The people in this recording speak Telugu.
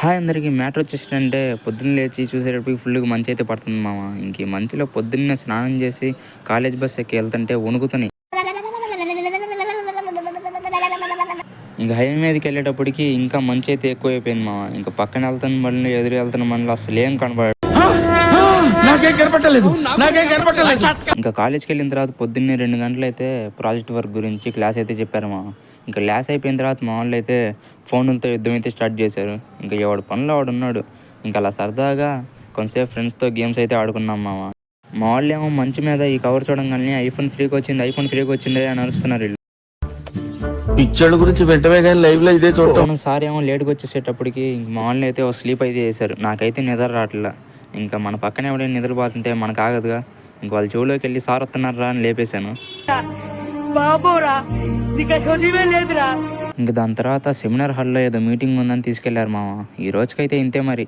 హాయ్ అందరికి మ్యాటర్ వచ్చేసిందంటే పొద్దున్న లేచి చూసేటప్పటికి ఫుల్గా మంచి అయితే పడుతుంది మామ. ఇంక ఈ మంచులో పొద్దున్నే స్నానం చేసి కాలేజ్ బస్ ఎక్కి వెళ్తుంటే వణుకుతున్నాయి. ఇంకా హైవే మీదకి వెళ్ళేటప్పటికి ఇంకా మంచి అయితే ఎక్కువైపోయింది మామ. ఇంకా పక్కన వెళ్తున్న బండ్లు ఎదురు వెళ్తున్న బండ్లు అసలు ఏం కనపడదు. ఇంకా కాలేజ్కి వెళ్ళిన తర్వాత పొద్దున్నే 2 గంటలు అయితే ప్రాజెక్ట్ వర్క్ గురించి క్లాస్ అయితే చెప్పారు మా. ఇంకా క్లాస్ అయిపోయిన తర్వాత మా వాళ్ళు అయితే ఫోన్లతో యుద్ధం అయితే స్టార్ట్ చేశారు. ఇంకా ఎవడు పనిలో వాడు ఉన్నాడు. ఇంకా అలా సరదాగా కొంతసేపు ఫ్రెండ్స్తో గేమ్స్ అయితే ఆడుకున్నాం మామ. మా వాళ్ళు ఏమో మంచి మీద ఈ కవర్ చూడంగానే ఐఫోన్ ఫ్రీకి వచ్చింది అని అరుస్తున్నారు వీళ్ళు. పిక్చర్ గురించి వెంటనే కానీ లైవ్ లో ఇదే చూడటం. సార్ ఏమో లేట్గా వచ్చేసేటప్పటికి ఇంక మా వాళ్ళని అయితే ఒక స్లీప్ అయితే చేశారు. నాకైతే నిద్ర రావట్లా. ఇంకా మన పక్కన ఎవడైనా నిద్రపోతుంటే మనకు ఆగదుగా. ఇంక వాళ్ళ చెవులోకి వెళ్ళి సార్ వస్తున్నారా అని లేపేశాను. ఇంక దాని తర్వాత సెమినార్ హాల్లో ఏదో మీటింగ్ ఉందని తీసుకెళ్లారు మామ. ఈ రోజుకైతే ఇంతే మరి.